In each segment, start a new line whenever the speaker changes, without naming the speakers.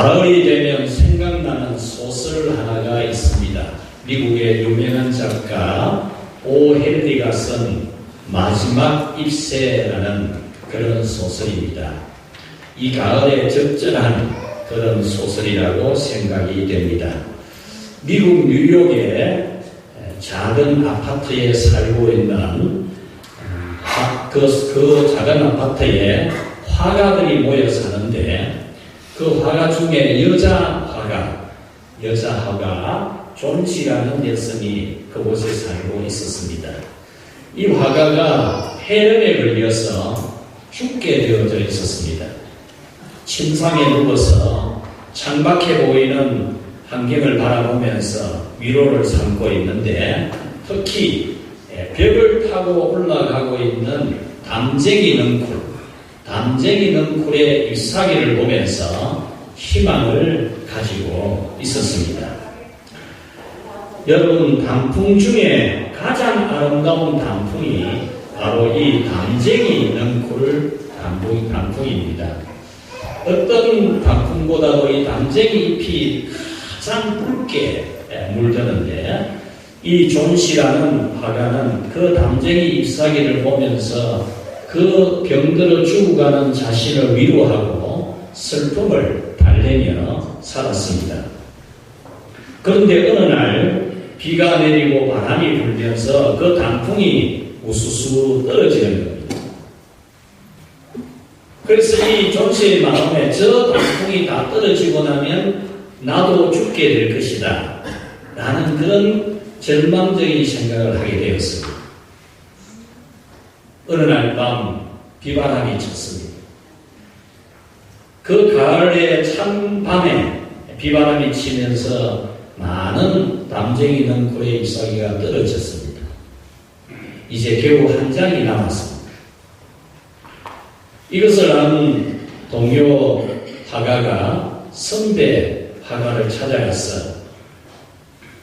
가을이 되면 생각나는 소설 하나가 있습니다. 미국의 유명한 작가 오 헨리가 쓴 마지막 잎새라는 그런 소설입니다. 이 가을에 적절한 그런 소설이라고 생각이 됩니다. 미국 뉴욕의 작은 아파트에 살고 있는 그 작은 아파트에 화가들이 모여 사는데 그 화가 중에 여자 화가 존시라는 여성이 그곳에 살고 있었습니다. 이 화가가 폐렴에 걸려서 죽게 되어져 있었습니다. 침상에 누워서 창박해 보이는 환경을 바라보면서 위로를 삼고 있는데 특히 벽을 타고 올라가고 있는 담쟁이 넝쿨의 잎사귀를 보면서 희망을 가지고 있었습니다. 여러분, 단풍 중에 가장 아름다운 단풍이 바로 이 담쟁이 넝쿨 단풍입니다. 어떤 단풍보다도 이 담쟁이 잎이 가장 붉게 물드는데 이 존시라는 화가는 그 담쟁이 잎사귀를 보면서 그 병들어 죽어가는 자신을 위로하고 슬픔을 달래며 살았습니다. 그런데 어느 날 비가 내리고 바람이 불면서 그 단풍이 우수수 떨어지는 겁니다. 그래서 이 존시의 마음에 저 단풍이 다 떨어지고 나면 나도 죽게 될 것이다 라는 그런 절망적인 생각을 하게 되었습니다. 어느 날 밤 비바람이 쳤습니다. 그 가을의 찬 밤에 비바람이 치면서 많은 담쟁이 넝쿨의 잎사귀가 떨어졌습니다. 이제 겨우 한 장이 남았습니다. 이것을 아는 동료 화가가 선배 화가를 찾아가서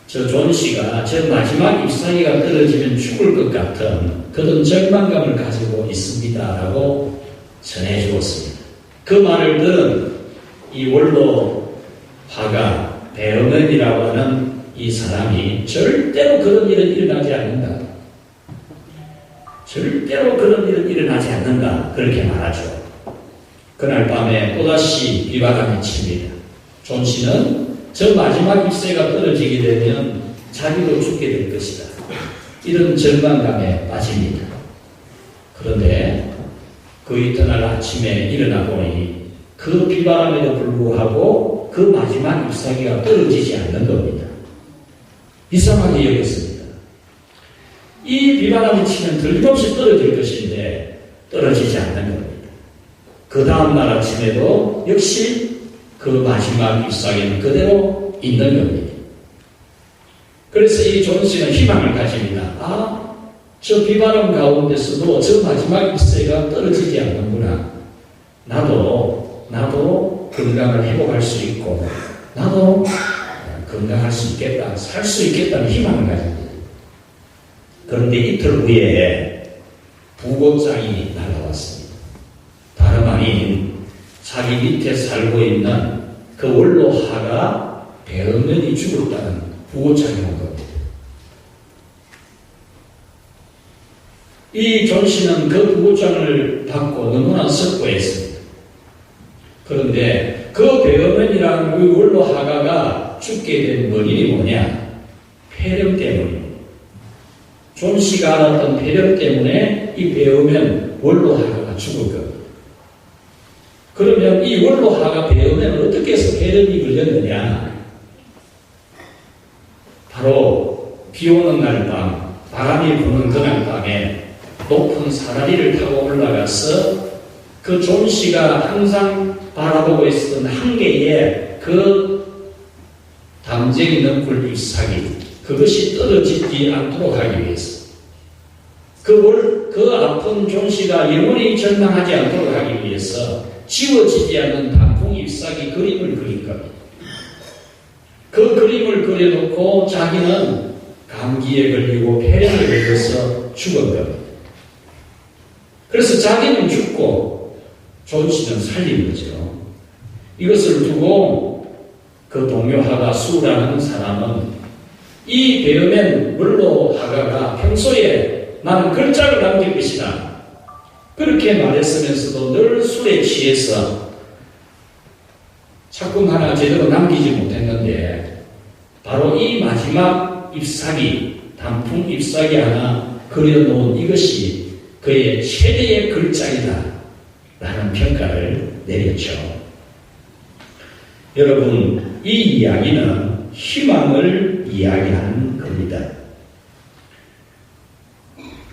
저 존시가 저 마지막 잎사귀가 떨어지면 죽을 것 같은 그런 절망감을 가지고 있습니다 라고 전해주었습니다. 그 말을 들은 이 원로 화가 배엄연이라고 하는 이 사람이 절대로 그런 일은 일어나지 않는다. 절대로 그런 일은 일어나지 않는다. 그렇게 말하죠. 그날 밤에 또다시 비바람이 칩니다. 존시는 저 마지막 잎새가 떨어지게 되면 자기도 죽게 될 것이다. 이런 절망감에 빠집니다. 그런데 그 이튿날 아침에 일어나 보니 그 비바람에도 불구하고 그 마지막 잎사귀가 떨어지지 않는 겁니다. 이상하게 여겼습니다. 이 비바람이 치면 틀림없이 떨어질 것인데 떨어지지 않는 겁니다. 그 다음날 아침에도 역시 그 마지막 잎사귀는 그대로 있는 겁니다. 그래서 이 존시는 희망을 가집니다. 저 비바람 가운데서도 저 마지막 잎사귀가 떨어지지 않는구나. 나도 건강을 회복할 수 있고 나도 건강할 수 있겠다, 살 수 있겠다는 희망을 가집니다. 그런데 이틀 후에 부고장이 날아왔습니다. 다름 아닌 자기 밑에 살고 있는 그 원로 화가 배엄연이 죽었다는 부고장이 온 겁니다. 이 존시는 그 부고장을 받고 너무나 슬퍼했습니다. 그런데 그 배엄연이라는 그 원로 화가가 죽게 된 원인이 뭐냐? 폐렴 때문입니다. 존시가 알았던 폐렴 때문에 이 배엄연 원로 화가가 죽을 겁니다. 그러면 이 원로 화가 배우면 어떻게 해서 폐렴이 걸렸느냐? 바로 비 오는 날 밤, 바람이 부는 그날 밤에 높은 사다리를 타고 올라가서 그 존시가 항상 바라보고 있었던 한 개의 그 담쟁이 넝쿨 잎사귀, 그것이 떨어지지 않도록 하기 위해서 그 아픈 존시가 영원히 절망하지 않도록 하기 위해서 지워지지 않는 단풍 잎사귀 그림을 그린 겁니다. 그 그림을 그려놓고 자기는 감기에 걸리고 폐렴에 걸려서 죽은 겁니다. 그래서 자기는 죽고 존시는 살린 거죠. 이것을 두고 그 동료 하가 수라는 사람은 이 베어맨 물로 하가가 평소에 나는 걸작을 남길 것이다. 그렇게 말했으면서도 늘 술에 취해서 작품 하나 제대로 남기지 못했는데 바로 이 마지막 잎사귀, 단풍 잎사귀 하나 그려놓은 이것이 그의 최대의 걸작이다 라는 평가를 내렸죠. 여러분, 이 이야기는 희망을 이야기하는 겁니다.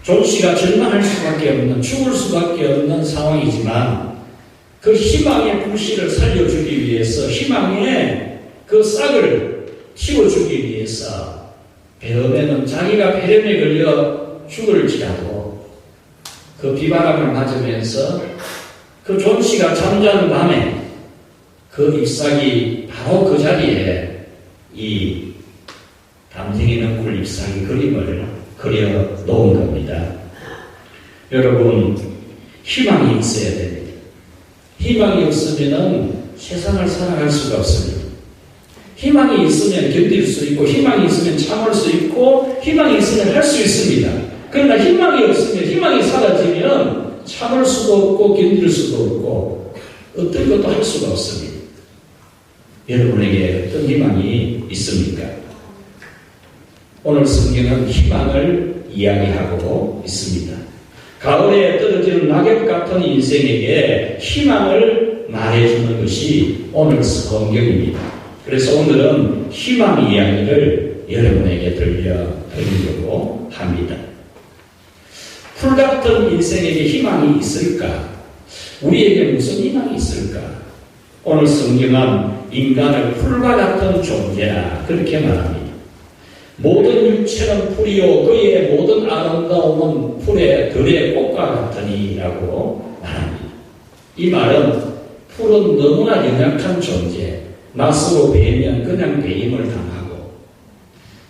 존 씨가 절망할 수밖에 없는, 죽을 수밖에 없는 상황이지만 그 희망의 불씨를 살려주기 위해서, 희망의 그 싹을 틔워주기 위해서 베어맨은 자기가 폐렴에 걸려 죽을지라도 그 비바람을 맞으면서 그 존 씨가 잠자는 밤에 그 잎사귀 바로 그 자리에 이 담쟁이는 꿀 잎사귀 그림을 그려 놓은 겁니다. 여러분, 희망이 있어야 됩니다. 희망이 없으면 세상을 살아갈 수가 없습니다. 희망이 있으면 견딜 수 있고, 희망이 있으면 참을 수 있고, 희망이 있으면 할 수 있습니다. 그러나 희망이 없으면, 희망이 사라지면 참을 수도 없고 견딜 수도 없고 어떤 것도 할 수가 없습니다. 여러분에게 어떤 희망이 있습니까? 오늘 성경은 희망을 이야기하고 있습니다. 가을에 떨어지는 낙엽 같은 인생에게 희망을 말해주는 것이 오늘 성경입니다. 그래서 오늘은 희망 이야기를 여러분에게 들려드리려고 합니다. 풀 같은 인생에게 희망이 있을까? 우리에게 무슨 희망이 있을까? 오늘 성경은 인간을 풀과 같은 존재라 그렇게 말합니다. 모든 육체는 풀이요 그의 모든 아름다움은 풀의 들의 꽃과 같으니라고 말합니다. 이 말은 풀은 너무나 연약한 존재, 낯으로 베면 그냥 베임을 당하고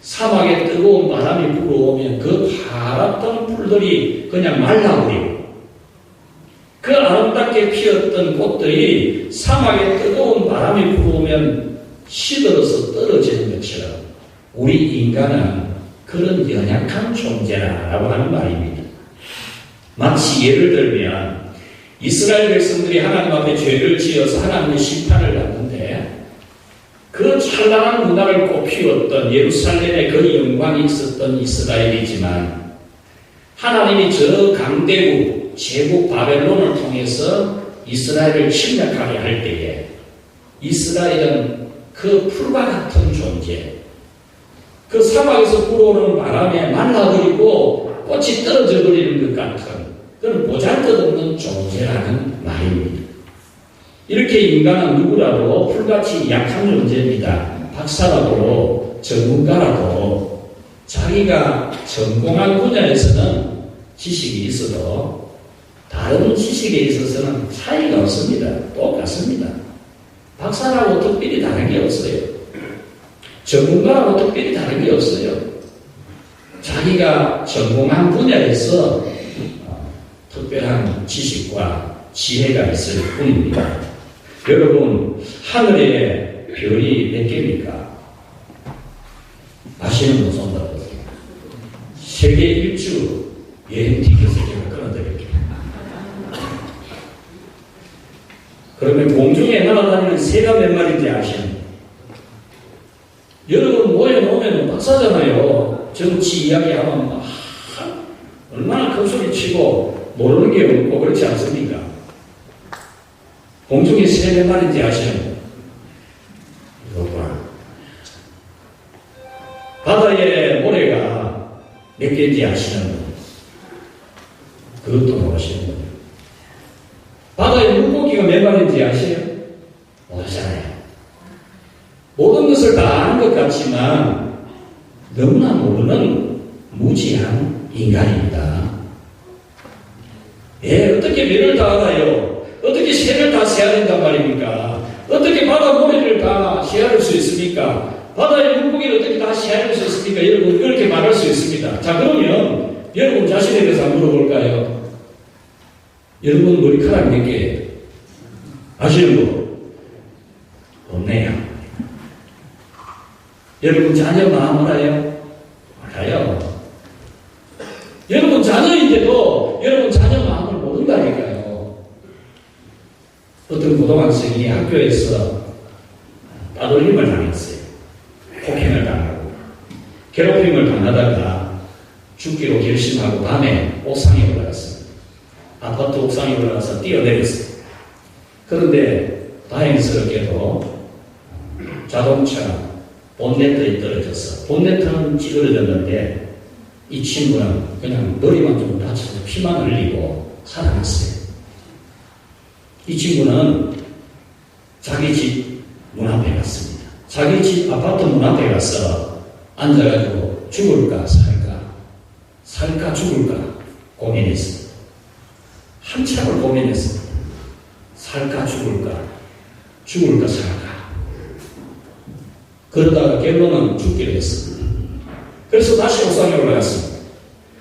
사막에 뜨거운 바람이 불어오면 그 파랗던 풀들이 그냥 말라버리고 그 아름답게 피었던 꽃들이 사막에 뜨거운 바람이 불어오면 시들어서 떨어지는 것처럼 우리 인간은 그런 연약한 존재라고 하는 말입니다. 마치 예를 들면 이스라엘 백성들이 하나님 앞에 죄를 지어서 하나님의 심판을 받는데 그 찬란한 문화를 꽃피웠던 예루살렘에 그 영광이 있었던 이스라엘이지만 하나님이 저 강대국 제국 바벨론을 통해서 이스라엘을 침략하게 할 때에 이스라엘은 그 풀과 같은 존재, 그 사막에서 불어오는 바람에 말라버리고 꽃이 떨어져 버리는 것 같은 그런 보잘것없는 존재라는 말입니다. 이렇게 인간은 누구라도 풀같이 약한 존재입니다. 박사라도 전문가라도 자기가 전공한 분야에서는 지식이 있어도 다른 지식에 있어서는 차이가 없습니다. 똑같습니다. 박사라고 특별히 다른 게 없어요. 전문가라고 특별히 다른 게 없어요. 자기가 전공한 분야에서 특별한 지식과 지혜가 있을 뿐입니다. 여러분, 하늘에 별이 몇 개입니까? 아시는 분 손 들어보세요. 세계 일주 여행 티켓을 제가 끊어드릴게요. 그러면 공중에 날아다니는 새가 몇 마리인지 아시는? 여러분 모여놓으면 박사잖아요. 정치 이야기하면 얼마나 큰 소리 치고 모르는 게 없고 그렇지 않습니까? 공중에 새 몇 마리인지 아시는? 이거구나. 바다에 모래가 몇 개인지 아시는 분? 그것도 모르시는 분? 바다에 물고기가 몇 마리인지 아세요? 모르잖아요. 모든 것을 다 아는 것 같지만 너무나 모르는 무지한 인간입니다. 어떻게 별을 다 알아요? 어떻게 새를 다 세아낸단 말입니까? 어떻게 바다 모래를 다 세아낼 수 있습니까? 바다의 물고기를 어떻게 다 세아낼 수 있습니까? 여러분 그렇게 말할 수 있습니다. 자, 그러면 여러분 자신에 대해서 한번 물어볼까요? 여러분 머리카락 몇 개예요? 아시는 분? 없네요. 여러분 자녀 마음 알아요? 알아요. 여러분 자녀인데도 여러분 자녀 마음을 모른다니까요. 어떤 고등학생이 학교에서 따돌림을 당했어요. 폭행을 당하고 괴롭힘을 당하다가 죽기로 결심하고 밤에 옥상에 올라갔습니다. 아파트 옥상에 올라가서 뛰어내렸어요. 그런데 다행스럽게도 자동차 본네트에 떨어져서 본네트는 찌그러졌는데 이 친구는 그냥 머리만 좀 다쳐서 피만 흘리고 살아났어요. 이 친구는 자기 집 문 앞에 갔습니다. 자기 집 아파트 문 앞에 가서 앉아가지고 죽을까 살까 죽을까 고민했습니다. 한참을 고민했습니다. 살까 죽을까 살까. 그러다가 결론은 죽기로 했습니다. 그래서 다시 옥상에 올라갔습니다.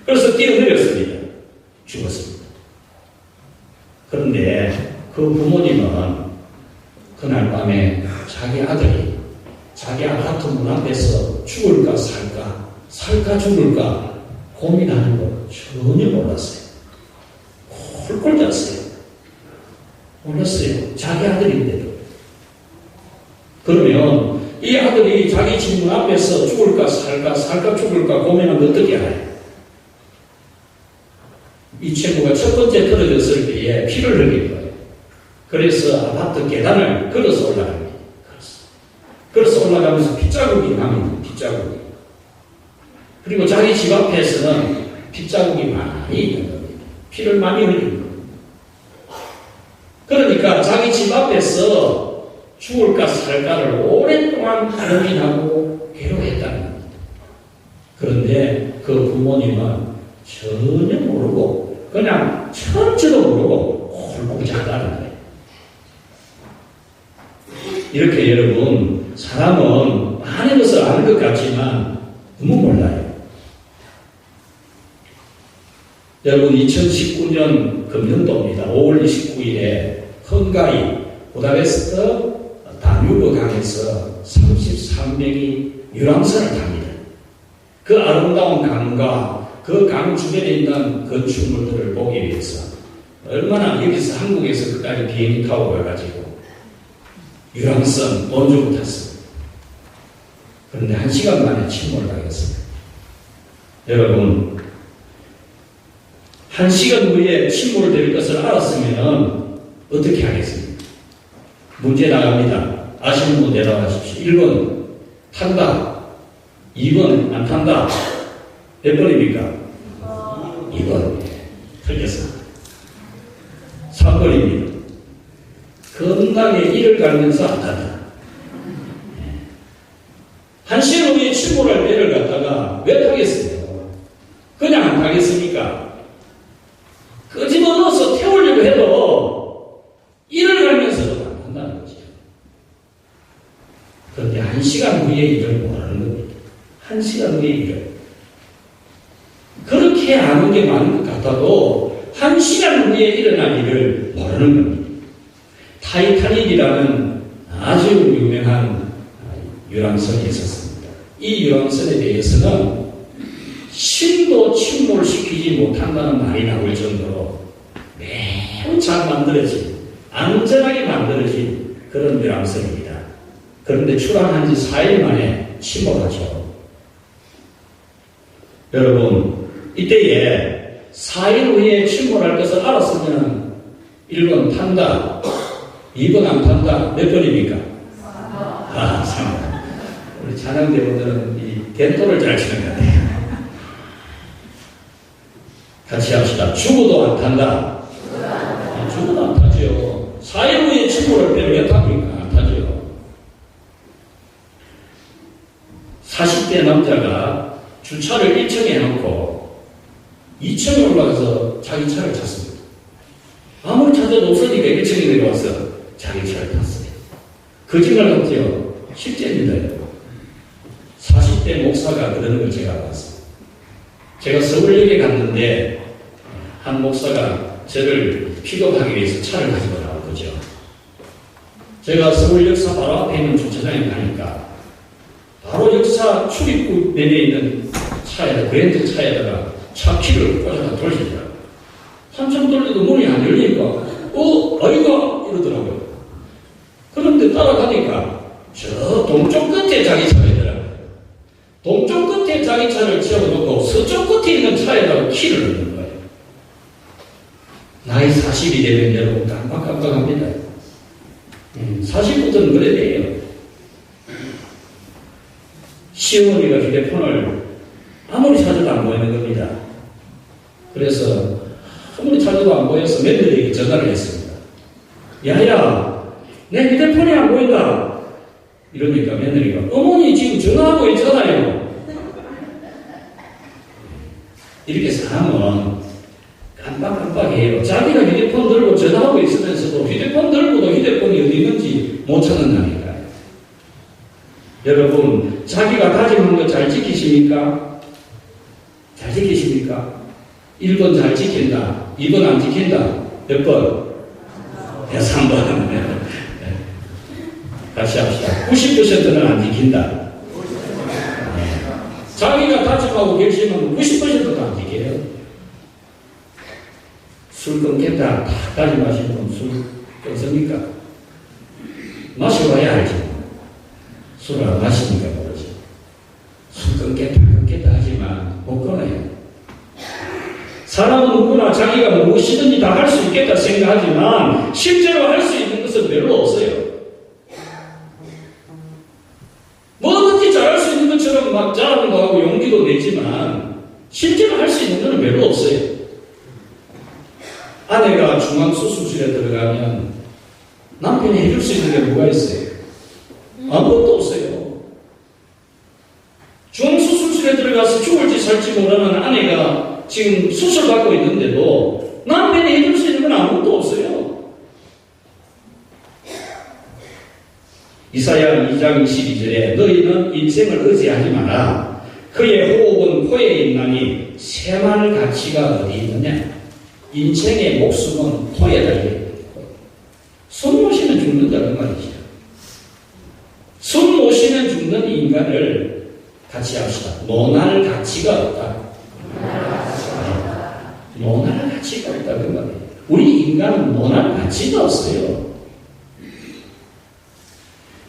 그래서 뛰어내렸습니다. 죽었습니다. 그런데 그 부모님은 그날 밤에 자기 아들이 자기 아파트 문 앞에서 죽을까 살까 죽을까 고민하는 걸 전혀 몰랐어요. 홀꼴 잤어요. 몰랐어요. 자기 아들인데도. 그러면 이 아들이 자기 집 문 앞에서 죽을까 살까 죽을까 고민하면 어떻게 알아요? 이 친구가 첫 번째 떨어졌을 때에 피를 흘린 거예요. 그래서 아파트 계단을 걸어서 올라갑니다. 걸어서 올라가면서 핏자국이 남입니다. 핏자국이. 그리고 자기 집 앞에서는 핏자국이 많이 있는 겁니다. 피를 많이 흘린 겁니다. 그러니까 자기 집 앞에서 죽을까 살까를 오랫동안 고민하고 괴로워했다는 겁니다. 그런데 그 부모님은 전혀 모르고 그냥 천지도 모르고 홀고 자다는 거예요. 이렇게 여러분 사람은 많은 것을 아는 것 같지만 너무 몰라요. 여러분 2019년 금년도입니다. 5월 29일에 헝가리 부다페스트 다뉴브 강에서 33명이 유람선을 탑니다. 그 아름다운 강과 그 강 주변에 있는 건축물들을 보기 위해서 얼마나 여기서 한국에서 끝까지 비행기 타고 가가지고 유람선 돈 주고 탔습니다. 그런데 1시간 만에 침몰당했습니다. 여러분 1시간 후에 침몰될 것을 알았으면 어떻게 하겠습니까? 문제 나갑니다. 아시는 분 대답하십시오. 1번 탄다. 2번 안 탄다. 몇 번입니까? 2번. 틀렸습니다. 3번입니다. 건강에 이를 갈면서 안 탄다. 1시간 후에 침몰할 배를 갖다가 왜 타겠어요? 그냥 안 타겠습니까? 끄집어 넣어서 태우려고 해도 이를 갈면서도 안 탄다는 거죠. 그런데 1시간 후에 일을 모르는 겁니다. 1시간 후에 일을. 그렇게 아는 게 많은 것 같아도 1시간 후에 일어난 일을 모르는 겁니다. 타이타닉이라는 아주 유명한 유람선이 있었습니다. 이 유람선에 대해서는 신도 침몰시키지 못한다는 말이 나올 정도로 매우 잘 만들어진, 안전하게 만들어진 그런 유람선입니다. 그런데 출항한 지 4일 만에 침몰하죠. 여러분, 이때에 4일 후에 침몰할 것을 알았으면 1번 탄다, 2번 안 탄다. 몇 번입니까? 3번. 우리 찬양대원들은 이 대토를 잘 치는 것 같아요. 같이 합시다. 죽어도 안 탄다. 죽어도 안 타죠. 4일 후에 침몰할 때는 왜 탑니까? 안 타죠. 40대 남자가 주차를 1층에 해놓고 2층에 올라가서 자기 차를 탔습니다. 아무리 찾아도 없으니까 1층에 내려와서 자기 차를 탔어요. 거짓말 같죠? 실제입니다. 40대 목사가 그러는 걸 제가 봤어요. 제가 서울역에 갔는데 한 목사가 저를 픽업하기 위해서 차를 가지고 나오거죠. 제가 서울 역사 바로 앞에 있는 주차장에 가니까 바로 역사 출입구 내에 있는 차에다, 그랜드 차에다가 차 키를 꽂아서 돌리더라고요. 한참 돌려도 문이 안 열리니까, 아이고! 이러더라고요. 그런데 따라가니까, 저 동쪽 끝에 자기 차가 있더라고요. 동쪽 끝에 자기 차를 세워놓고 서쪽 끝에 있는 차에다가 키를 넣는 거예요. 나이 40이 되면 여러분 깜빡깜빡합니다. 40부터는 그래야 돼요. 시어머니가 휴대폰을 아무리 찾아도 안 보이는 겁니다. 그래서 아무리 찾아도 안 보여서 며느리에게 전화를 했습니다. 야야, 내 휴대폰이 안 보인다. 이러니까 며느리가 어머니 지금 전화하고 있잖아요. 이렇게 사람은 깜빡깜빡해요. 자기가 휴대폰 들고 전화하고 있으면서도 휴대폰 들고도 휴대폰이 어디 있는지 못 찾는다니까요. 여러분, 자기가 다짐한 거 잘 지키십니까? 잘 지키십니까? 1번 잘 지킨다. 2번 안 지킨다. 몇 번? 3번. 같이 합시다. 90%는 안 지킨다. 자기가 다짐하고 결심하면 90%도 안 지켜요. 술 끊겠다. 다 다짐하시는 분 술 끊습니까? 마셔봐야 알지. 술을 안 마시니까 모르지. 술 끊겠다 하지만 못 끊어요. 사람은 누구나 자기가 무엇이든지 다 할 수 있겠다 생각하지만 실제로 할 수 있는 것은 별로 없어요. 뭐든지 잘할 수 있는 것처럼 막 자랑도 하고 용기도 내지만 실제로 할 수 있는 것은 별로 없어요. 아내가 중앙수술실에 들어가면 남편이 해줄 수 있는 게 뭐가 있어요? 아무것도 없어요. 중앙수술실에 들어가서 죽을지 살지 모르는 아내가 지금 수술받고 있는데도 남편이 해줄 수 있는 건 아무것도 없어요. 이사야 2장 22절에 너희는 인생을 의지하지 마라. 그의 호흡은 코에 있나니 새말 가치가 어디 있느냐. 인생의 목숨은 코에 달려있다. 숨 모시면 죽는다는 말이죠. 숨 모시면 죽는 인간을 같이 합시다. 논할 가치가 없다. 논할 가치가 없다. 그 말이에요. 우리 인간은 논할 가치가 없어요.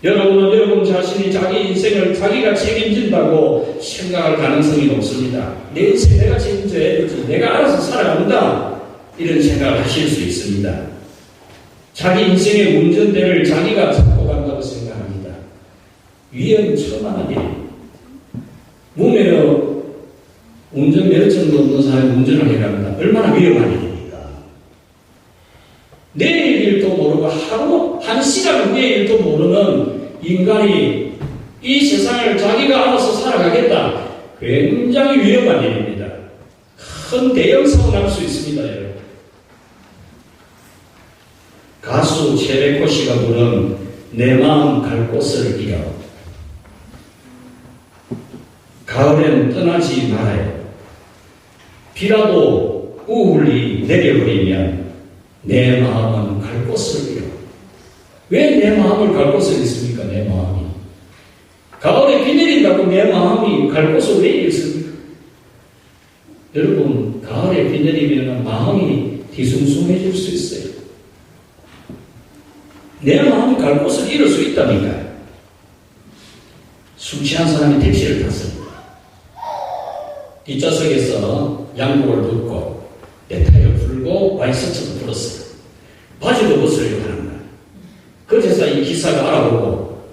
여러분은 여러분 자신이 자기 인생을 자기가 책임진다고 생각할 가능성이 높습니다. 내 인생 내가 책임져야 되지. 내가 알아서 살아간다. 이런 생각을 하실 수 있습니다. 자기 인생의 운전대를 자기가 잡고 간다고 생각합니다. 위험천만한 일입니다. 무면허 운전 면허증도 없는 사람이 운전을 해갑니다. 얼마나 위험한 일입니까? 내일 일도 모르고 하루 한 시간 후의 일도 모르는 인간이 이 세상을 자기가 알아서 살아가겠다. 굉장히 위험한 일입니다. 큰 대형 사고 날 수 있습니다. 여러분. 가수 최백호 씨가 부른 내 마음 갈 곳을 잃어. 가을엔 떠나지 말아요. 비라도 우울히 내려버리면 내 마음은 갈 곳을 잃어. 왜 내 마음을 갈 곳을 잃습니까? 내 마음이. 가을에 비 내린다고 내 마음이 갈 곳을 왜 잃습니까? 여러분, 가을에 비 내리면 마음이 뒤숭숭해질 수 있어요. 내 마음이 갈 곳을 잃을 수 있다니까요. 술 취한 사람이 택시를 탔습니다. 뒷좌석에서 양복을 벗고 넥타이를 풀고 와이셔츠도 풀었어요. 바지도 벗으려고 하는 거예요. 그래서 이 기사가 알아보고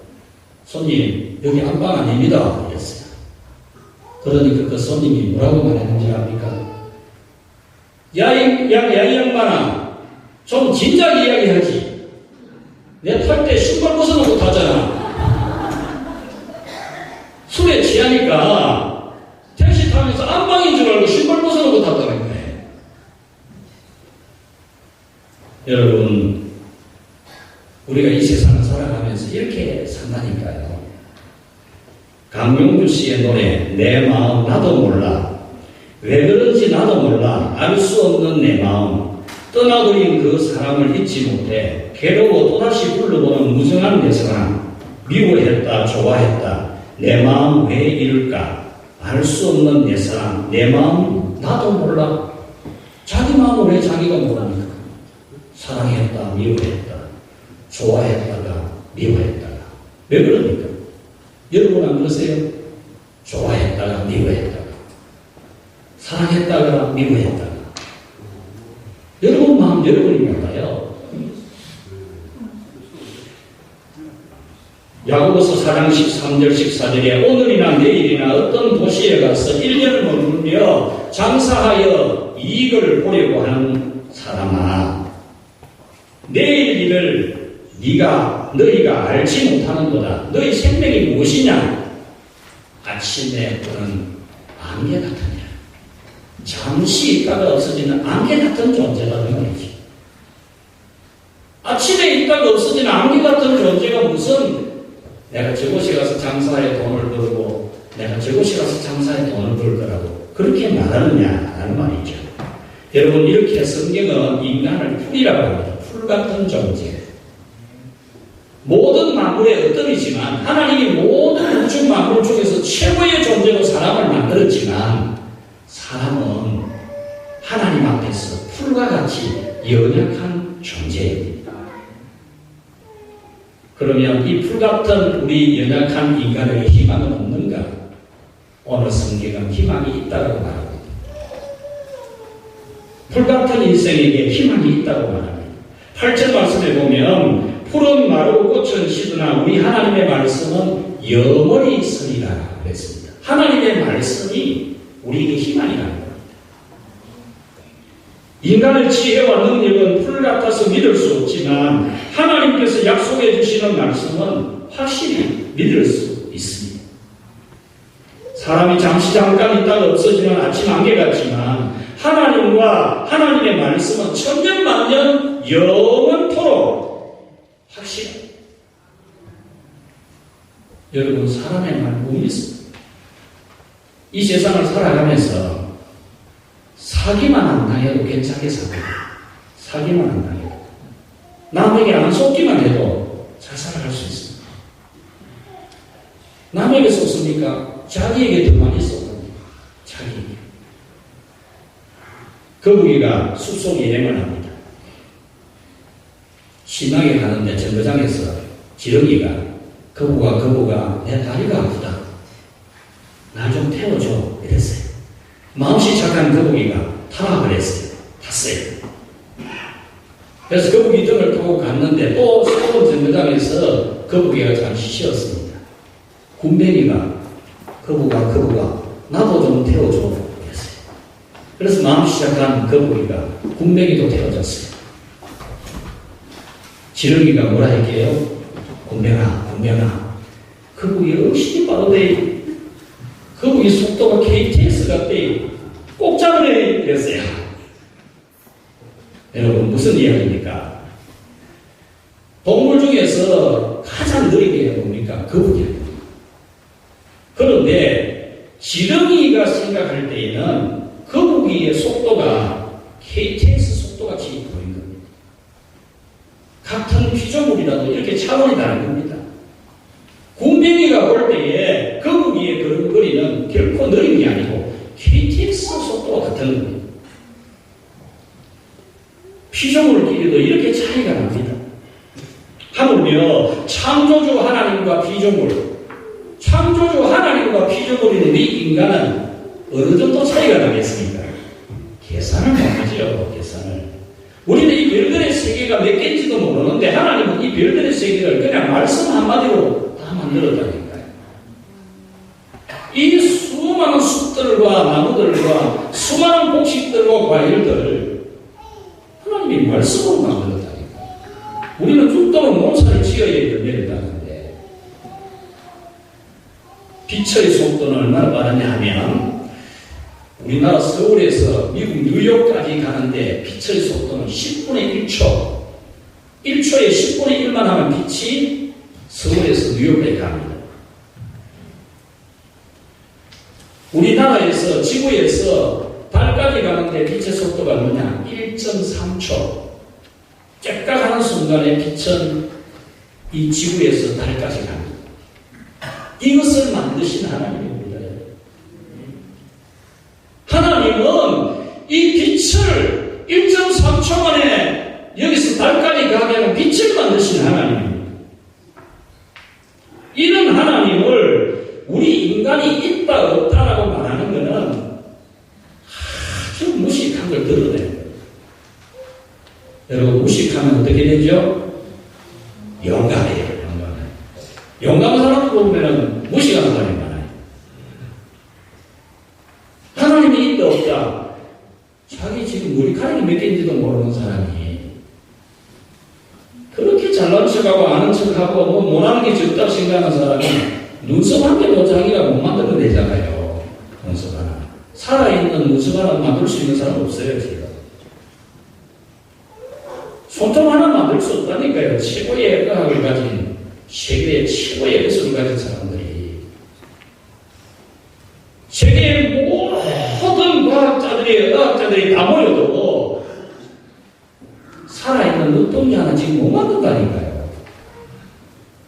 손님 여기 안방 아닙니다 이랬어요. 그러니까 그 손님이 뭐라고 말했는지 압니까? 야 이 양반아 좀 진작 이야기하지. 내 탈 때 신발 벗어놓고 타잖아. 술에 취하니까 택시 타면서 안방인 줄 알고 신발 벗어놓고 탔다는 거예요. 여러분, 우리가 이 세상을 살아가면서 이렇게 산다니까요. 강용주 씨의 노래 내 마음 나도 몰라. 왜 그런지 나도 몰라. 알 수 없는 내 마음. 떠나버린 그 사람을 잊지 못해 괴로워 또다시 불러보는 무성한 내 사랑, 미워했다, 좋아했다, 내 마음 왜 이럴까? 알 수 없는 내 사랑, 내 마음 나도 몰라. 자기 마음을 왜 자기가 모릅니까? 사랑했다, 미워했다, 좋아했다가 미워했다가. 왜 그럽니까? 여러분 안 그러세요? 좋아했다가 미워했다가, 사랑했다가 미워했다가. 여러분 마음 여러분이 몰라요. 야고보서 4장 13절 14절에 오늘이나 내일이나 어떤 도시에 가서 1년을 머물며 장사하여 이익을 보려고 하는 사람아, 내일 일을 너희가 알지 못하는도다. 너희 생명이 무엇이냐? 아침에 보는 안개 같으냐. 잠시 있다가 없어지는 안개 같은 존재라는 말이지. 아침에 있다가 없어지는 안개 같은 존재가 무슨 내가 저곳에 가서 장사에 돈을 벌고 내가 저곳에 가서 장사에 돈을 벌 거라고 그렇게 말하느냐라는 말이죠. 여러분, 이렇게 성경은 인간을 풀이라고 합니다. 풀 같은 존재. 모든 만물의 어떤이지만 하나님이 모든 우주 만물 중에서 최고의 존재로 사람을 만들었지만 사람은 하나님 앞에서 풀과 같이 연약한 존재입니다. 그러면 이 풀같은 우리 연약한 인간에게 희망은 없는가? 오늘 성경은 희망이 있다고 말합니다. 풀같은 인생에게 희망이 있다고 말합니다. 8절 말씀에 보면 풀은 마르고 꽃은 시드나 우리 하나님의 말씀은 영원히 있으리라 그랬습니다. 하나님의 말씀이 우리에게 희망이라는 겁니다. 인간의 지혜와 능력은 풀 같아서 믿을 수 없지만 하나님께서 약속해 주시는 말씀은 확실히 믿을 수 있습니다. 사람이 잠깐 있다가 없어지는 아침 안개 같지만 하나님과 하나님의 말씀은 천년만년 영원토록 확실합니다. 여러분, 사람의 말 못 믿습니다. 이 세상을 살아가면서 사기만 안 당해도 괜찮게 삽니다. 사기만 안 당해도. 남에게 안 속기만 해도 잘 살아갈 수 있습니다. 남에게 속습니까? 자기에게 더 많이 속습니다. 자기에게. 거북이가 숲속 여행을 합니다. 신나게 가는데 정거장에서 지렁이가 거북아 내 다리가 아프다. 나 좀 태워줘 이랬어요. 마음씨 착한 거북이가 타락을 했어요. 탔어요. 그래서 거북이 등을 타고 갔는데 또 새로운 정거장에서 거북이가 잠시 쉬었습니다. 군뱅이가 거북아 나도 좀 태워줘 그랬어요. 그래서 마음씨 착한 거북이가 군뱅이도 태워줬어요. 지렁이가 뭐라 할게요? 군뱅아 거북이 얼씬이 빠르대. 거북이 속도가 KTX 같대. 꼭 잡으래 그랬어요. 여러분, 무슨 이야기입니까? 동물 중에서 가장 느린 게 뭡니까? 거북이입니다. 그런데 지렁이가 생각할 때에는 거북이의 속도가 KTX 속도같이 보인 겁니다. 같은 피조물이라도 이렇게 차원이 다른 겁니다. 군뱅이가 볼 때에 거북이의 걸음걸이는 결코 느린 게 아니고 KTX 속도와 같은 겁니다. 피조물끼리도 이렇게 차이가 납니다. 하물며 창조주 하나님과 피조물, 창조주 하나님과 피조물인 이 인간은 어느 정도 차이가 나겠습니까? 계산을 못하죠. 계산을. 우리는 이 별들의 세계가 몇 개인지도 모르는데 하나님은 이 별들의 세계를 그냥 말씀 한마디로 다 만들었다니까요. 이 수많은 숲들과 나무들과 수많은 곡식들과 과일들 하나님이 말씀으로 만들었다니까요. 우리는 죽도록 농사를 지어야 열매를 따는데 빛의 속도는 얼마나 빠르냐 하면 우리나라 서울에서 미국 뉴욕까지 가는데 빛의 속도는 10분의 1초. 1초에 10분의 1만 하면 빛이 서울에서 뉴욕까지 갑니다. 우리나라에서 지구에서 달까지 가는데 빛의 속도가 뭐냐? 1.3초. 째깍하는 순간에 빛은 이 지구에서 달까지 갑니다. 이것을 만드신 하나님입니다. 하나님은 이 빛을 1.3초 만에 여기서 달까지 가게 하는 빛을 만드신 하나님입니다. 이런 하나님을 우리 인간이 있다 없다라고 말하는 것은 아주 무식한 걸 드러내는 거예요. 여러분, 무식하면 어떻게 되죠? 용감해요. 용감한 사람 보면 무식한 사람이 많아요. 하나님이 있다 없다, 자기 지금 머리카락이 몇 개인지도 모르는 사람이 그렇게 잘난 척하고 아는 척하고 뭐 못하는 게 적다고 생각하는 사람이 눈썹 한 개도 자기가 못 만들면 되잖아요. 눈썹 하나. 살아있는 눈썹 하나 만들 수 있는 사람 없어요, 지금. 손톱 하나 만들 수 없다니까요. 최고의 의학을 가진, 세계의 최고의 예술을 가진 사람들이. 세계의 모든 과학자들이, 의학자들이 다 모여도 살아있는 눈동자 하나 지금 못 만든다니까요.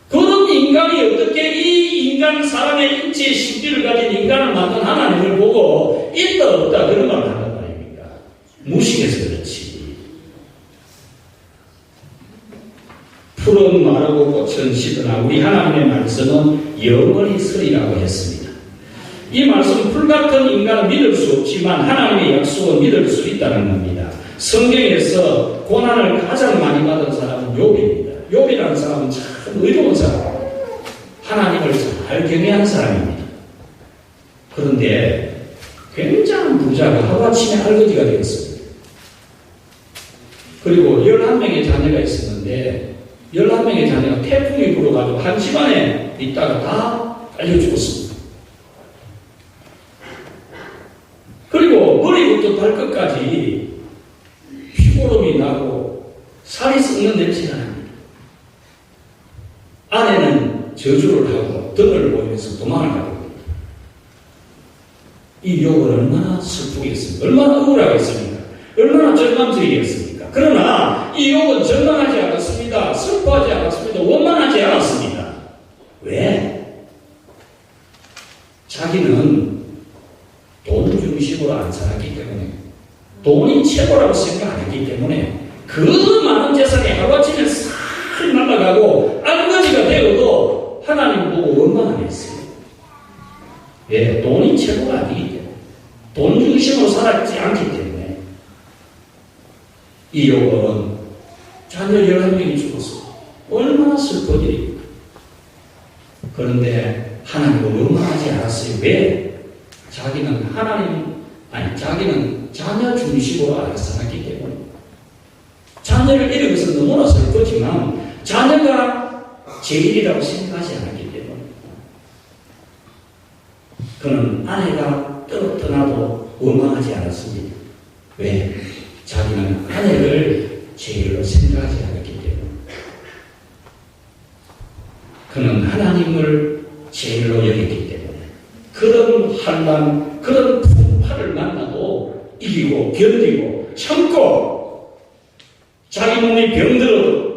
그런 인간이 어떻게 이 인간, 사람의 인체의 신비를 가진 인간을 만든 하나님을 보고 있다 없다 그런 말을 한단 말입니까? 무식해서 그렇지. 푸른 마르고 꽃은 시드나 우리 하나님의 말씀은 영원히 서리라고 했습니다. 이 말씀 풀같은 인간은 믿을 수 없지만 하나님의 약속은 믿을 수 있다는 겁니다. 성경에서 고난을 가장 많이 받은 사람은 욥입니다. 욥이라는 사람은 참 의로운 사람입니다. 하나님을 잘 경외한 사람입니다. 그런데 굉장한 부자가 하루아침에 알거지가 되었습니다. 그리고 11명의 자녀가 있었는데 11명의 자녀가 태풍이 불어가지고 한 집안에 있다가 다 빨려 죽었습니다. 그리고 머리부터 발끝까지 피고름이 나고 살이 썩는 냄새가 납니다. 아내는 저주를 하고 등을 보이면서 도망을 가고 있습니다. 이 욥은 얼마나 슬프겠습니까? 얼마나 억울하겠습니까? 얼마나 절망적이겠습니까? 그러나 이 욥은 절망하지 않았습니다. 슬퍼하지 않았습니다. 원망하지 않았습니다. 왜? 자기는 돈 중심으로 안 살았기 때문에, 돈이 최고라고 생각 안 했기 때문에 그 많은 재산이 하루아침에 싹 날아가고 알거지가 되어도 하나님 보고 원망 안 했어요. 왜? 돈이 최고가 아니기 때문에, 돈 중심으로 살았지 않기 때문에. 이 욥은 자녀 11명이 죽었어요. 얼마나 슬픈 일입니까? 그런데 하나님을 원망하지 않았어요. 왜? 자기는 자기는 자녀 중심으로 알고 살았기 때문에. 자녀를 잃은 것은 너무나 슬프지만 자녀가 제일이라고 생각하지 않았기 때문에. 그는 아내가 떠나도 원망하지 않았습니다. 왜? 자기는 아내를 제일로 생각하지 않았기 때문에. 그는 하나님을 제일로 여겼기 때문에. 그런 환난, 그런 풍파를 만나도 이기고 견디고 참고 자기 몸이 병들어도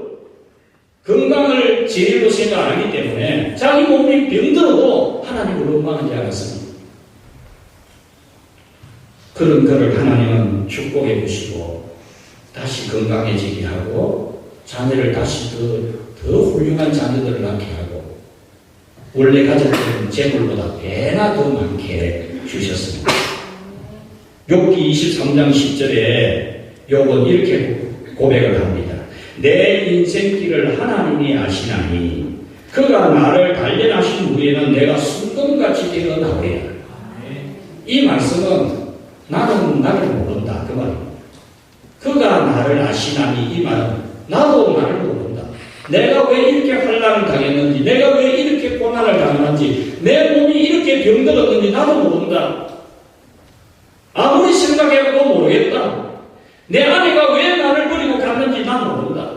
건강을 제일로 생각 안 하기 때문에 자기 몸이 병들어도 하나님을 원망하지 않았습니다. 그런 그를 하나님은 축복해 주시고 다시 건강해지게 하고 자녀를 다시 더 훌륭한 자녀들을 낳게 하고 원래 가졌던 재물보다 배나 더 많게 주셨습니다. 욥기 23장 10절에 욥은 이렇게 고백을 합니다. 내 인생길을 하나님이 아시나니 그가 나를 단련하신 후에는 내가 순금같이 되어 나오리라. 이 말씀은 나는 나를 모른다 그 말입니다. 그가 나를 아시나니 이 말은 나도 나를 모른다. 내가 왜 이렇게 환난을 당했는지, 내가 왜 이렇게 고난을 당했는지, 내 몸이 이렇게 병들었는지 나도 모른다. 아무리 생각해봐도 모르겠다. 내 아내가 왜 나를 버리고 갔는지 난 모른다.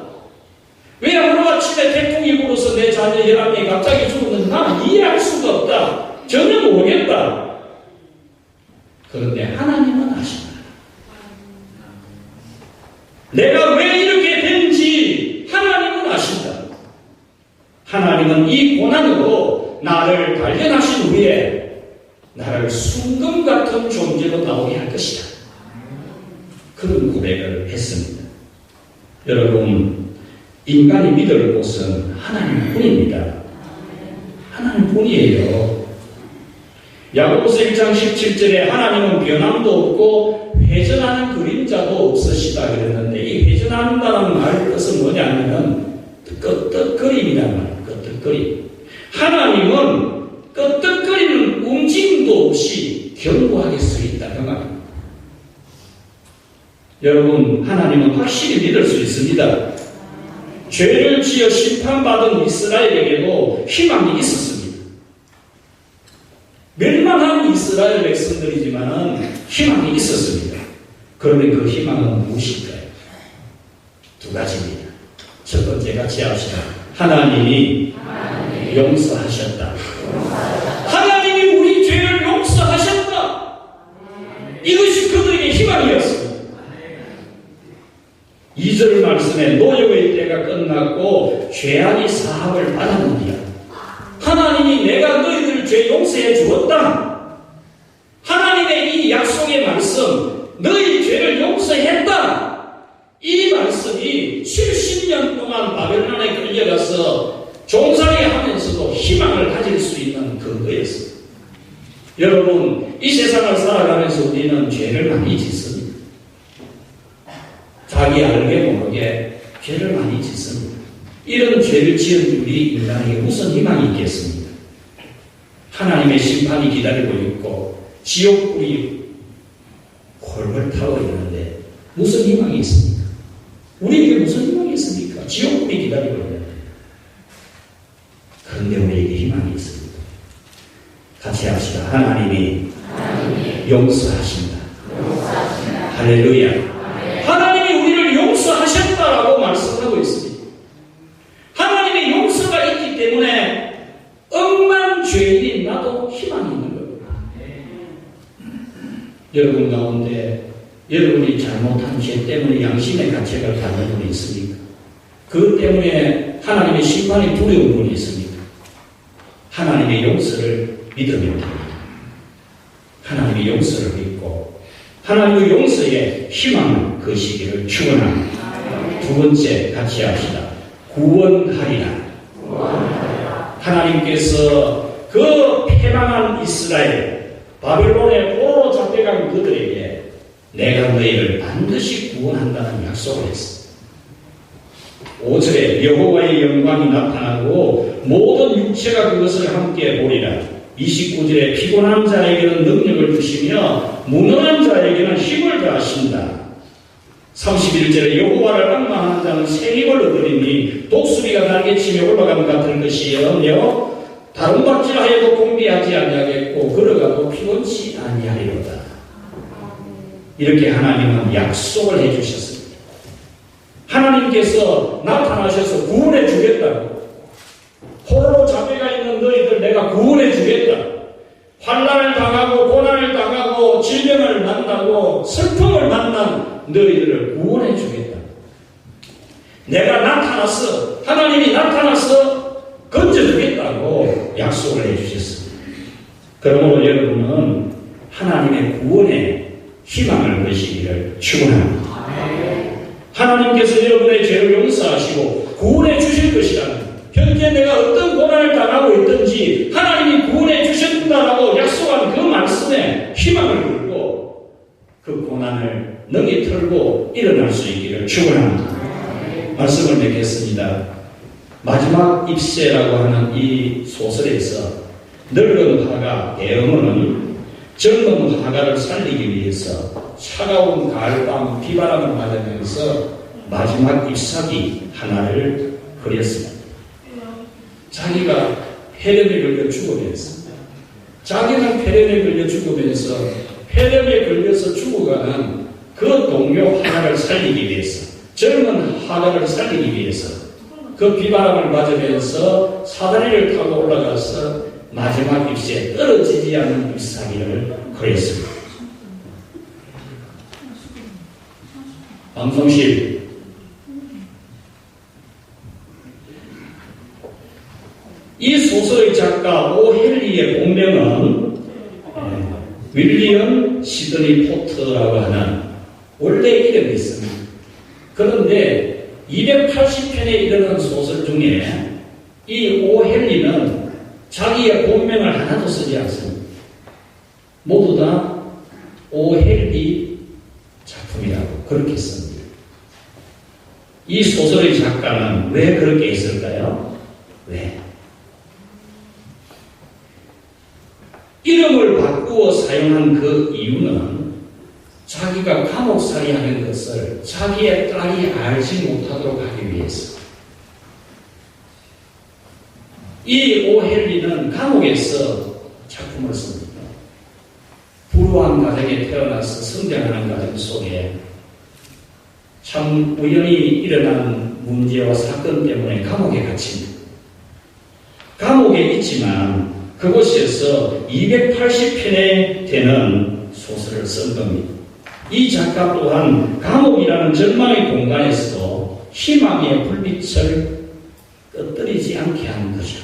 왜 하루아침에 태풍이 불어서 내 자녀 11명이 갑자기 죽었는지 나는 이해할 수가 없다. 전혀 모르겠다. 그런데 하나님은 아십니다. 내가 왜 이렇게 된지 하나님은 이 고난으로 나를 발견하신 후에 나를 순금 같은 존재로 나오게 할 것이다. 그런 고백을 했습니다. 여러분, 인간이 믿을 곳은 하나님뿐입니다. 하나님뿐이에요. 야고보서 1장 17절에 하나님은 변함도 없고 회전하는 그림자도 없으시다 그랬는데, 이 회전한다는 말 뜻은 뭐냐면 끄떡거림이란 말이에요. 끄떡거림. 하나님은 끄떡거리는 움직임도 없이 견고하게 서 있다 그 말입니다. 여러분, 하나님은 확실히 믿을 수 있습니다. 죄를 지어 심판받은 이스라엘에게도 희망이 있었습니다. 멸망한 이스라엘 백성들이지만 희망이 있었습니다. 그런데 그 희망은 무엇일까요? 두 가지입니다. 첫 번째 같이 합시다. 하나님이 용서하셨다. 하나님이 우리 죄를 용서하셨다. 이것이 그들에게 희망이었습니다. 2절 말씀에 노여의 때가 끝났고 죄악이 사함을 받았느니라. 하나님이 내가 너희들 죄 용서해 주었다. 하나님의 이 약속의 말씀, 너희 죄를 용서했다. 이 말씀이 70년 동안 바벨론에 끌려가서 종살이 하면서도 희망을 가질 수 있는 근거였습니다. 여러분, 이 세상을 살아가면서 우리는 죄를 많이 짓습니다. 자기 알게 모르게 죄를 많이 짓습니다. 이런 죄를 지은 우리 인간에게 무슨 희망이 있겠습니까? 하나님의 심판이 기다리고 있고 지옥불이 홀홀 타고 있는데 무슨 희망이 있습니까? 우리에게 무슨 희망이 있습니까? 지옥불이 기다리고 있는데. 그런데 우리에게 희망이 있습니다. 같이 합시다. 하나님이 용서하신다. 할렐루야. 하나님이 우리를 용서하셨다라고 말씀하고 있습니다. 하나님의 용서가 있기 때문에 억만 죄인인 나도 희망이 있는 겁니다. 여러분 가운데 여러분이 잘못한 죄 때문에 양심의 가책을 받는 분이 있습니까? 그것 때문에 하나님의 심판이 두려운 분이 있습니까? 하나님의 용서를 믿으면 됩니다. 하나님의 용서를 믿고 하나님의 용서에 희망을 거시기를 축원합니다. 두 번째 같이 합시다. 구원하리라. 하나님께서 그 패망한 이스라엘 바벨론의 포로로 잡혀간 그들에게 내가 너희를 반드시 구원한다는 약속을 했습니다. 5절에 여호와의 영광이 나타나고 모든 육체가 그것을 함께 보리라. 29절에 피곤한 자에게는 능력을 주시며 무능한 자에게는 힘을 더하신다. 31절에 여호와를 앙망하는 자는 새 힘을 얻으리니 독수리가 날개치며 올라감 같은 것이며 다름받지라 하여도 공비하지 아니하겠고 걸어가도 피곤치 아니하리로다. 이렇게 하나님은 약속을 해주셨습니다. 하나님께서 나타나셔서 구원해 주겠다고. 포로로 잡혀가 있는 너희들 내가 구원해 주겠다. 환난을 당하고 고난을 당하고 질병을 만나고 슬픔을 만난 너희들을 구원해 주겠다. 내가 나타나서 하나님이 나타나서 건져주겠다고 약속을 해주셨습니다. 그러므로 여러분은 하나님의 구원에 희망을 거시기를 축원합니다. 하나님께서 여러분의 죄를 용서하시고 구원해 주실 것이라는, 현재 내가 어떤 고난을 당하고 있든지 하나님이 구원해 주신다라고 약속한 그 말씀에 희망을 걸고 그 고난을 능히 털고 일어날 수 있기를 축원합니다. 말씀을 맺겠습니다. 마지막 입새라고 하는 이 소설에서 늙은 화가 대어머는 젊은 화가를 살리기 위해서 차가운 가을밤 비바람을 맞으면서 마지막 잎사귀 하나를 그렸습니다. 자기가 폐렴에 걸려 죽어버렸습니다. 자기는 폐렴에 걸려 죽으면서 폐렴에 걸려서 죽어가는 그 동료 하나를 살리기 위해서, 젊은 하나를 살리기 위해서 그 비바람을 맞으면서 사다리를 타고 올라가서 마지막 잎새 떨어지지 않는 잎사귀를 그렸습니다. 방송실 이 소설의 작가 오헨리의 본명은 윌리엄 시드니 포터라고 하는 원래 이름이 있습니다. 그런데 280편에 이르는 소설 중에 이 오헨리는 자기의 본명을 하나도 쓰지 않습니다. 모두 다 오헨리 작품이라고 그렇게 씁니다. 이 소설의 작가는 왜 그렇게 했을까요? 왜? 이름을 바꾸어 사용한 그 이유는 자기가 감옥살이 하는 것을 자기의 딸이 알지 못하도록 하기 위해서. 이 오헨리는 감옥에서 작품을 씁니다. 불우한 가정에 태어나서 성장하는 가정 속에 참 우연히 일어난 문제와 사건 때문에 감옥에 갇힙니다. 감옥에 있지만 그곳에서 280편에 되는 소설을 쓴 겁니다. 이 작가 또한 감옥이라는 절망의 공간에서도 희망의 불빛을 꺼뜨리지 않게 하는 거죠.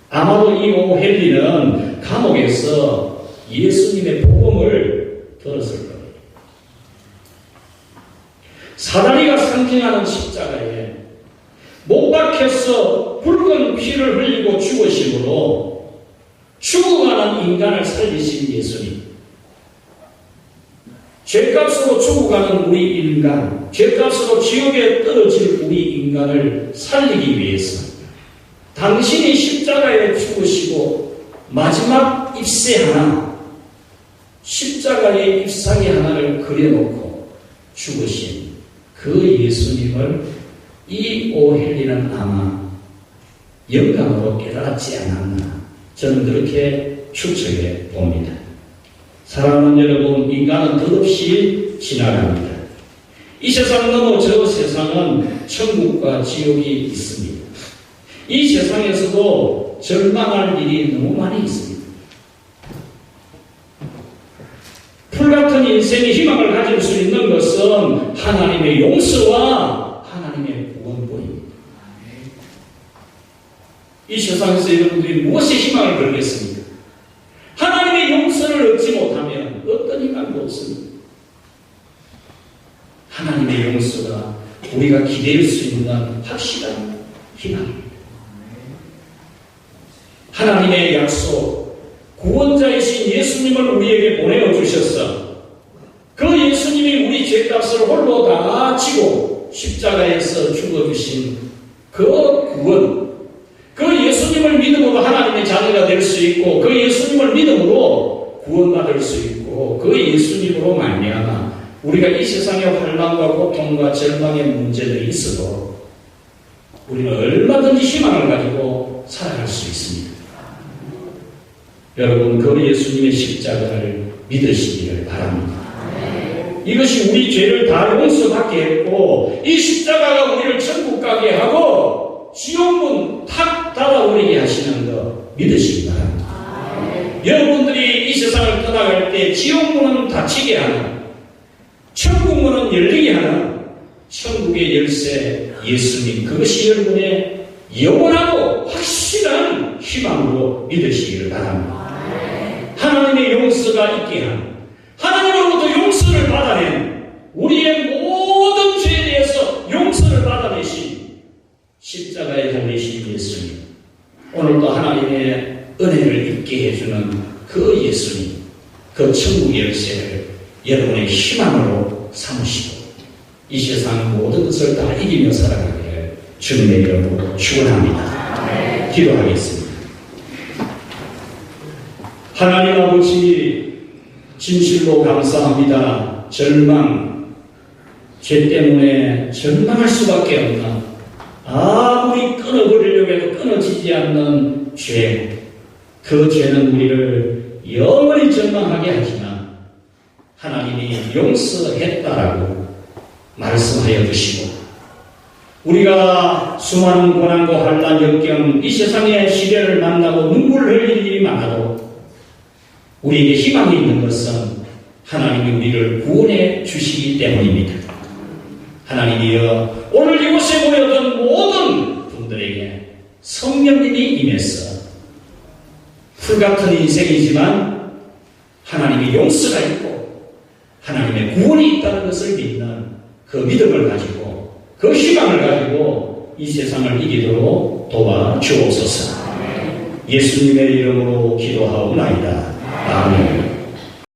아마도 이 오헨리는 감옥에서 예수님의 복음을 들었을 겁니다. 사다리가 상징하는 십자가에 못 박혀서 붉은 피를 흘리고 죽으심으로 죽어가는 인간을 살리신 예수님. 죄값으로 죽어가는 우리 인간, 죄값으로 지옥에 떨어질 우리 인간을 살리기 위해서 당신이 십자가에 죽으시고 마지막 잎새 하나, 십자가의 잎사귀 하나를 그려놓고 죽으신 그 예수님을 이 오헨리는 아마 영감으로 깨달았지 않았나, 저는 그렇게 추측해 봅니다. 사랑하는 여러분, 인간은 덧없이 지나갑니다. 이 세상 넘어 저 세상은 천국과 지옥이 있습니다. 이 세상에서도 절망할 일이 너무 많이 있습니다. 풀같은 인생의 희망을 가질 수 있는 것은 하나님의 용서와 하나님의 구원뿐입니다. 이 세상에서 여러분들이 무엇에 희망을 걸겠습니까? 하나님의 용서를 얻지 못하면 어떤 희망도 없습니다. 하나님의 용서가 우리가 기대할 수 있는 확실한 희망입니다. 하나님의 약속, 구원자이신 예수님을 우리에게 보내어 주셨어. 그 예수님이 우리 죄값을 홀로 다 지고 십자가에서 죽어주신 그 구원, 그 예수님을 믿음으로 하나님의 자녀가 될 수 있고, 그 예수님을 믿음으로 구원받을 수 있고, 그 예수님으로 말미암아 우리가 이 세상의 환난과 고통과 절망의 문제들이 있어도 우리는 얼마든지 희망을 가지고 살아갈 수 있습니다. 여러분, 그 예수님의 십자가를 믿으시기를 바랍니다. 이것이 우리 죄를 다 용서받게 했고, 이 십자가가 우리를 천국 가게 하고 지옥문 탁 닫아버리게 하시는 거 믿으시기 바랍니다. 여러분들이 이 세상을 떠나갈 때 지옥문은 닫히게 하는, 천국문은 열리게 하는 천국의 열쇠 예수님, 그것이 여러분의 영원하고 확실한 희망으로 믿으시기를 바랍니다. 하나님의 용서가 있게 하는, 하나님으로부터 용서를 받아낸, 우리의 모든 죄에 대해서 용서를 받아내신 십자가에 달리신 예수님, 오늘도 하나님의 은혜를 입게 해주는 그 예수님, 그 천국 열쇠를 여러분의 희망으로 삼으시고 이 세상 모든 것을 다 이기며 살아가기를 주님의 이름으로 축원합니다. 기도하겠습니다. 하나님 아버지, 진실로 감사합니다. 절망, 죄 때문에 절망할 수밖에 없나, 아무리 끊어버리려고 해도 끊어지지 않는 죄, 그 죄는 우리를 영원히 절망하게 하지만 하나님이 용서했다라고 말씀하여 주시고, 우리가 수많은 고난과 환난 역경, 이 세상의 시련을 만나고 눈물 흘릴 일이 많아도 우리에게 희망이 있는 것은 하나님이 우리를 구원해 주시기 때문입니다. 하나님이여, 오늘 이곳에 모여든 모든 분들에게 성령님이 임해서 풀같은 인생이지만 하나님의 용서가 있고 하나님의 구원이 있다는 것을 믿는 그 믿음을 가지고 그 희망을 가지고 이 세상을 이기도록 도와주옵소서. 예수님의 이름으로 기도하옵나이다. 아멘.